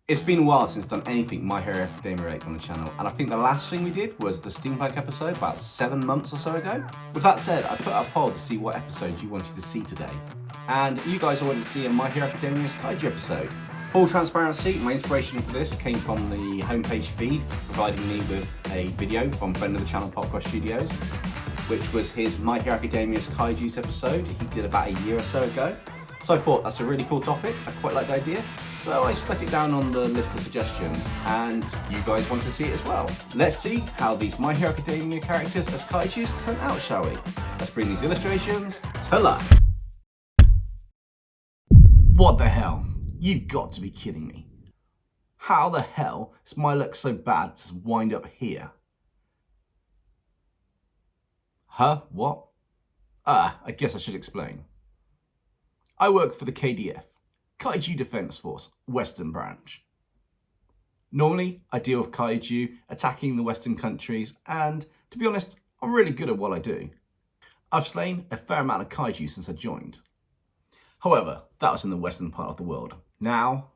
It's been a while since I've done anything My Hero Academia related on the channel, and I think the last thing we did was the Steampunk episode about 7 months or so ago. With that said, I put out a poll to see what episode you wanted to see today, and you guys all wanted to see a My Hero Academia's Kaiju episode. Full transparency, my inspiration for this came from the homepage feed, providing me with a video from friend of the channel Popcorn Studios, which was his My Hero Academia's Kaiju's episode he did about a year or so ago. So I thought that's a really cool topic, I quite like the idea. So I stuck it down on the list of suggestions, and you guys want to see it as well. Let's see how these My Hero Academia characters as Kaijus turn out, shall we? Let's bring these illustrations to life. What the hell? You've got to be kidding me. How the hell is my luck so bad to wind up here? Huh? What? I guess I should explain. I work for the KDF, Kaiju Defense Force, Western Branch. Normally, I deal with Kaiju attacking the Western countries, and to be honest, I'm really good at what I do. I've slain a fair amount of Kaiju since I joined. However, that was in the Western part of the world. Now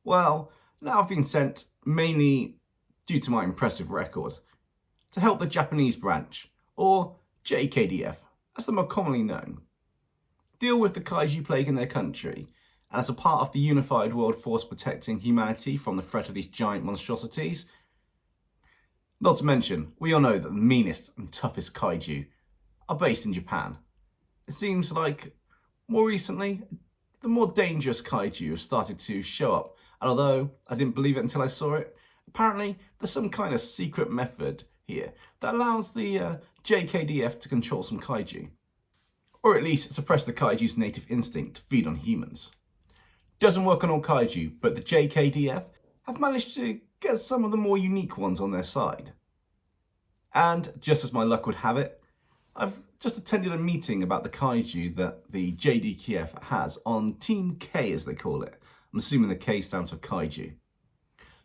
I've been sent, mainly due to my impressive record, to help the Japanese branch, or JKDF, as they're more commonly known, deal with the Kaiju plague in their country, and as a part of the unified world force protecting humanity from the threat of these giant monstrosities. Not to mention, we all know that the meanest and toughest Kaiju are based in Japan. It seems like, more recently, the more dangerous Kaiju have started to show up, and although I didn't believe it until I saw it, apparently there's some kind of secret method here that allows the JKDF to control some Kaiju, or at least suppress the Kaiju's native instinct to feed on humans. Doesn't work on all Kaiju, but the JKDF have managed to get some of the more unique ones on their side. And just as my luck would have it, I've just attended a meeting about the Kaiju that the JKDF has on Team K, as they call it. I'm assuming the K stands for Kaiju.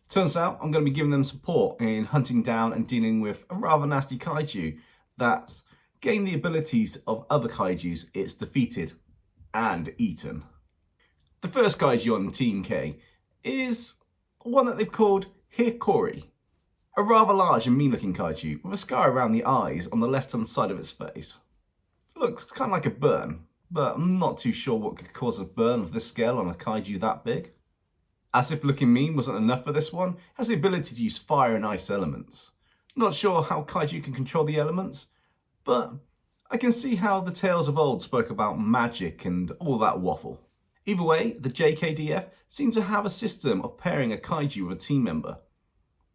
Turns out I'm going to be giving them support in hunting down and dealing with a rather nasty Kaiju that's gained the abilities of other Kaijus it's defeated and eaten. The first Kaiju on Team K is one that they've called Hi-Kori, a rather large and mean looking Kaiju with a scar around the eyes on the left hand side of its face. It looks kind of like a burn, but I'm not too sure what could cause a burn of this scale on a Kaiju that big. As if looking mean wasn't enough for this one, it has the ability to use fire and ice elements. Not sure how Kaiju can control the elements, but I can see how the tales of old spoke about magic and all that waffle. Either way, the JKDF seems to have a system of pairing a Kaiju with a team member.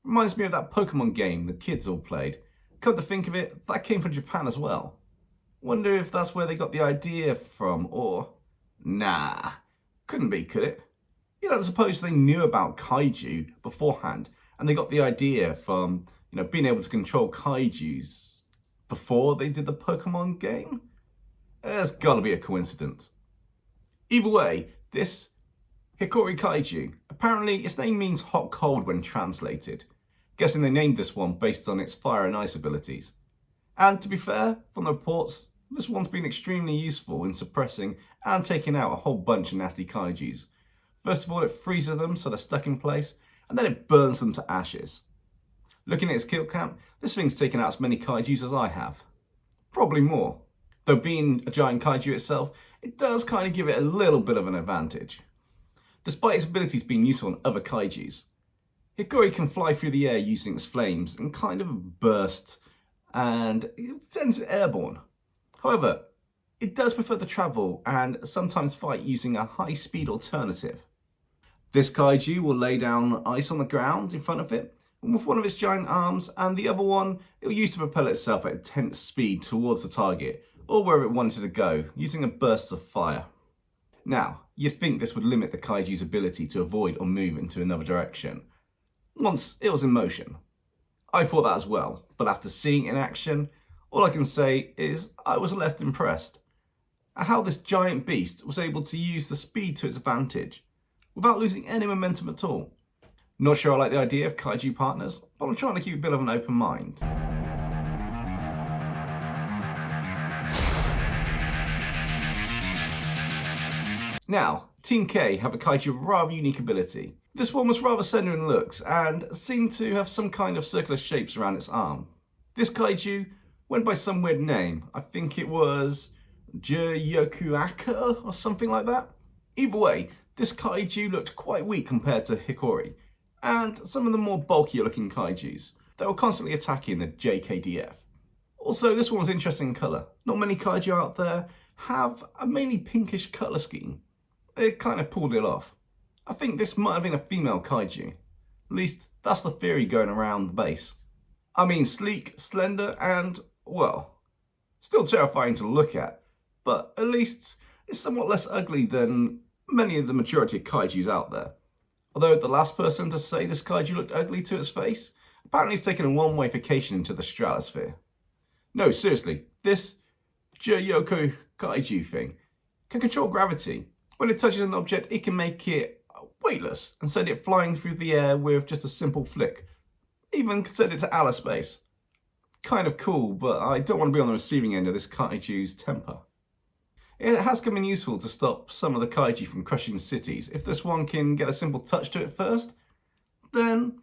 Reminds me of that Pokemon game the kids all played. Come to think of it, that came from Japan as well. Wonder if that's where they got the idea from, or... Nah, couldn't be, could it? You don't suppose they knew about Kaiju beforehand, and they got the idea from, being able to control Kaijus before they did the Pokemon game? There's gotta be a coincidence. Either way, this Hi-Kori Kaiju, apparently its name means hot cold when translated. Guessing they named this one based on its fire and ice abilities. And to be fair, from the reports, this one's been extremely useful in suppressing and taking out a whole bunch of nasty Kaijus. First of all, it freezes them so they're stuck in place, and then it burns them to ashes. Looking at its kill count, this thing's taken out as many Kaijus as I have. Probably more. Though being a giant Kaiju itself, it does kind of give it a little bit of an advantage. Despite its abilities being useful on other Kaijus, Hi-Kori can fly through the air using its flames in kind of a burst, and it sends it airborne. However, it does prefer to travel and sometimes fight using a high-speed alternative. This Kaiju will lay down ice on the ground in front of it, with one of its giant arms, and the other one it will use to propel itself at intense speed towards the target, or where it wanted to go, using a burst of fire. Now, you'd think this would limit the Kaiju's ability to avoid or move into another direction, once it was in motion. I thought that as well, but after seeing it in action, all I can say is I was left impressed at how this giant beast was able to use the speed to its advantage, without losing any momentum at all. Not sure I like the idea of Kaiju partners, but I'm trying to keep a bit of an open mind. Now, Team K have a Kaiju with a rather unique ability. This one was rather slender in looks and seemed to have some kind of circular shapes around its arm. This kaiju went by some weird name. I think it was Jur-yoku-aka or something like that. Either way, this kaiju looked quite weak compared to Hi-Kori and some of the more bulkier looking kaijus that were constantly attacking the JKDF. Also, this one was interesting in colour. Not many kaiju out there have a mainly pinkish colour scheme. It kind of pulled it off. I think this might have been a female kaiju. At least that's the theory going around the base. I mean, sleek, slender, and, well, still terrifying to look at, but at least it's somewhat less ugly than many of the majority of kaijus out there. Although the last person to say this kaiju looked ugly to its face apparently has taken a one-way vacation into the stratosphere. No, seriously, this Jur-yoku kaiju thing can control gravity. When it touches an object, it can make it weightless and send it flying through the air with just a simple flick. Even send it to outer space. Kind of cool, but I don't want to be on the receiving end of this kaiju's temper. It has come in useful to stop some of the kaiju from crushing cities. If this one can get a simple touch to it first, then,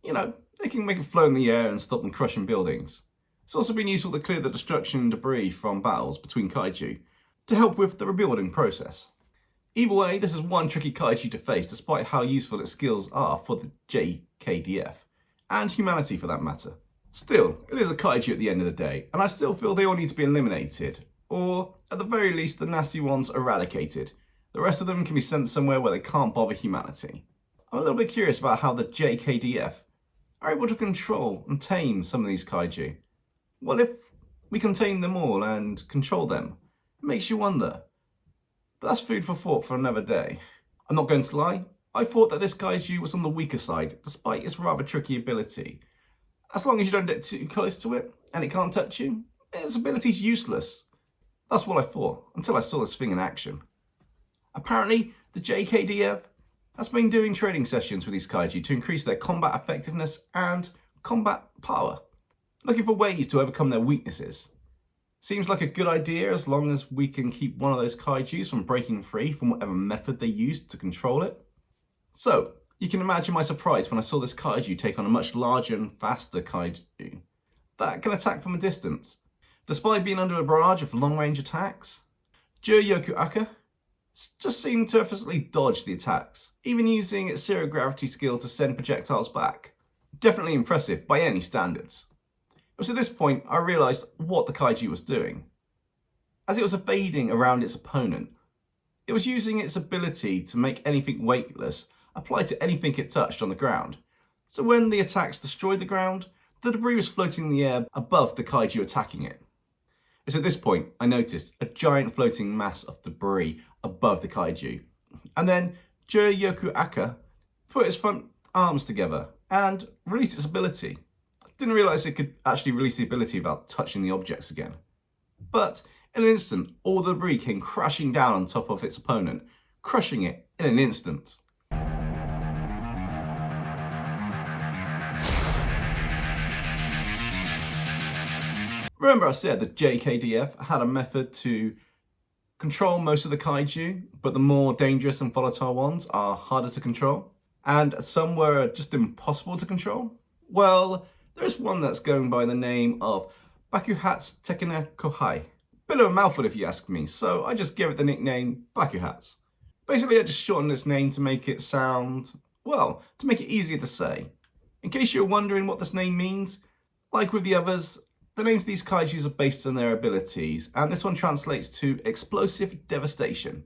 they can make it float in the air and stop them crushing buildings. It's also been useful to clear the destruction and debris from battles between kaiju to help with the rebuilding process. Either way, this is one tricky kaiju to face despite how useful its skills are for the JKDF, and humanity for that matter. Still, it is a kaiju at the end of the day, and I still feel they all need to be eliminated, or at the very least the nasty ones eradicated. The rest of them can be sent somewhere where they can't bother humanity. I'm a little bit curious about how the JKDF are able to control and tame some of these kaiju. What if we contain them all and control them? It makes you wonder. But that's food for thought for another day. I'm not going to lie, I thought that this kaiju was on the weaker side, despite its rather tricky ability. As long as you don't get too close to it, and it can't touch you, its ability's useless. That's what I thought, until I saw this thing in action. Apparently, the JKDF has been doing training sessions with these kaiju to increase their combat effectiveness and combat power, looking for ways to overcome their weaknesses. Seems like a good idea as long as we can keep one of those kaijus from breaking free from whatever method they used to control it. So, you can imagine my surprise when I saw this kaiju take on a much larger and faster kaiju that can attack from a distance. Despite being under a barrage of long-range attacks, Jur-yoku-aka just seemed to effortlessly dodge the attacks, even using its zero-gravity skill to send projectiles back. Definitely impressive by any standards. It was at this point I realised what the kaiju was doing. As it was evading around its opponent, it was using its ability to make anything weightless apply to anything it touched on the ground. So when the attacks destroyed the ground, the debris was floating in the air above the kaiju attacking it. It's at this point I noticed a giant floating mass of debris above the kaiju. And then Jur-yoku-aka put its front arms together and released its ability. I didn't realise it could actually release the ability without touching the objects again. But in an instant, all the debris came crashing down on top of its opponent, crushing it in an instant. Remember I said that JKDF had a method to control most of the kaiju, but the more dangerous and volatile ones are harder to control, and some were just impossible to control? Well, there's one that's going by the name of Baku-hats kohai. Bit of a mouthful if you ask me, so I just gave it the nickname Baku-hats. Basically I just shortened its name to make it sound, well, to make it easier to say. In case you're wondering what this name means, like with the others, the names of these kaijus are based on their abilities, and this one translates to explosive devastation.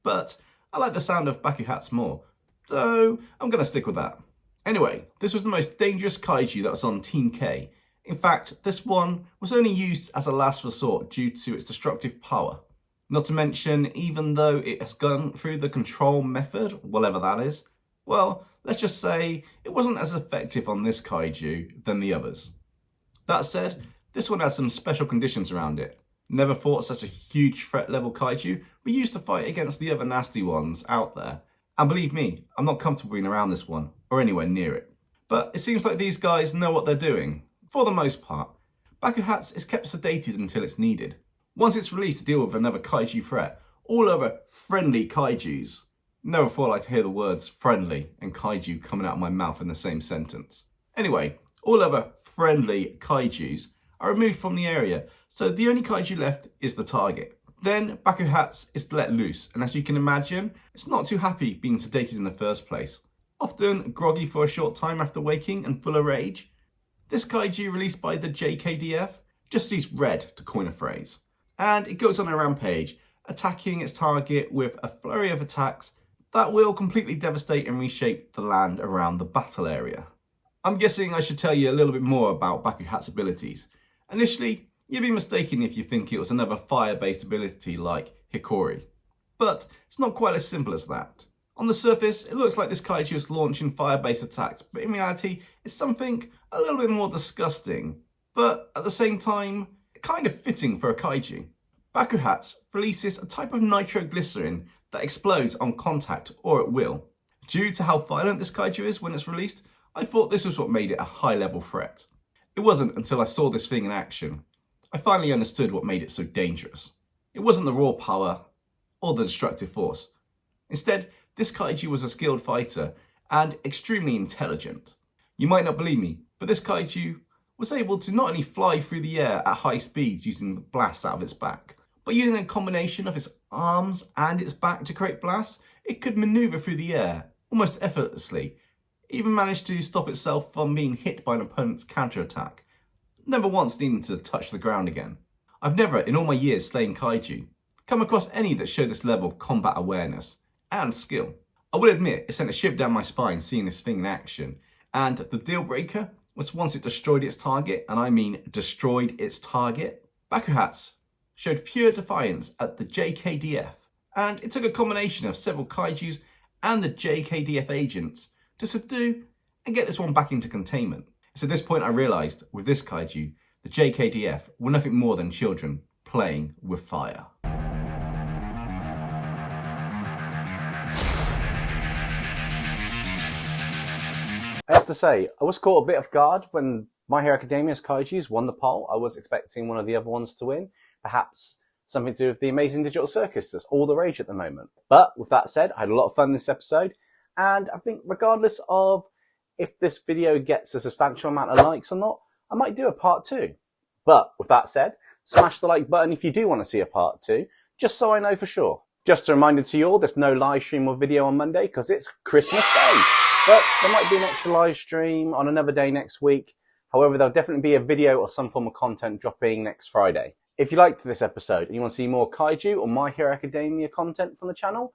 But I like the sound of Baku-hats more, so I'm going to stick with that. Anyway, this was the most dangerous kaiju that was on Team K. In fact, this one was only used as a last resort due to its destructive power. Not to mention, even though it has gone through the control method, whatever that is, well, let's just say it wasn't as effective on this kaiju than the others. That said, this one has some special conditions around it. Never thought such a huge threat level kaiju were used to fight against the other nasty ones out there. And believe me, I'm not comfortable being around this one, or anywhere near it. But it seems like these guys know what they're doing, for the most part. Baku-hats is kept sedated until it's needed. Once it's released to deal with another kaiju threat, all other friendly kaijus Never thought I'd hear the words friendly and kaiju coming out of my mouth in the same sentence. Anyway, all other friendly kaijus are removed from the area, so the only kaiju left is the target. Then Baku-hats is let loose, and as you can imagine, it's not too happy being sedated in the first place. Often groggy for a short time after waking and full of rage, this kaiju released by the JKDF just sees red, to coin a phrase. And it goes on a rampage, attacking its target with a flurry of attacks that will completely devastate and reshape the land around the battle area. I'm guessing I should tell you a little bit more about Baku-hat's abilities. Initially, you'd be mistaken if you think it was another fire-based ability like Hi-Kori. But it's not quite as simple as that. On the surface, it looks like this kaiju is launching fire-based attacks, but in reality, it's something a little bit more disgusting, but at the same time, kind of fitting for a kaiju. Baku-hats releases a type of nitroglycerin that explodes on contact or at will. Due to how violent this kaiju is when it's released, I thought this was what made it a high-level threat. It wasn't until I saw this thing in action. I finally understood what made it so dangerous. It wasn't the raw power or the destructive force. Instead, this kaiju was a skilled fighter and extremely intelligent. You might not believe me, but this kaiju was able to not only fly through the air at high speeds using the blast out of its back, but using a combination of its arms and its back to create blasts, it could maneuver through the air almost effortlessly. It even managed to stop itself from being hit by an opponent's counterattack, never once needing to touch the ground again. I've never, in all my years slaying kaiju, come across any that show this level of combat awareness and skill. I will admit, it sent a shiver down my spine seeing this thing in action, and the deal breaker was once it destroyed its target, and I mean destroyed its target. Baku-hats showed pure defiance at the JKDF, and it took a combination of several kaijus and the JKDF agents to subdue and get this one back into containment. It's at this point I realised, with this kaiju, the JKDF were nothing more than children playing with fire. I have to say, I was caught a bit off guard when My Hero Academia's Kaijus won the poll. I was expecting one of the other ones to win. Perhaps something to do with the amazing digital circus that's all the rage at the moment. But with that said, I had a lot of fun this episode. And I think regardless of if this video gets a substantial amount of likes or not, I might do a part 2. But with that said, smash the like button if you do want to see a part 2, just so I know for sure. Just a reminder to you all, there's no live stream or video on Monday because it's Christmas Day. But there might be an extra live stream on another day next week. However, there'll definitely be a video or some form of content dropping next Friday. If you liked this episode and you want to see more Kaiju or My Hero Academia content from the channel,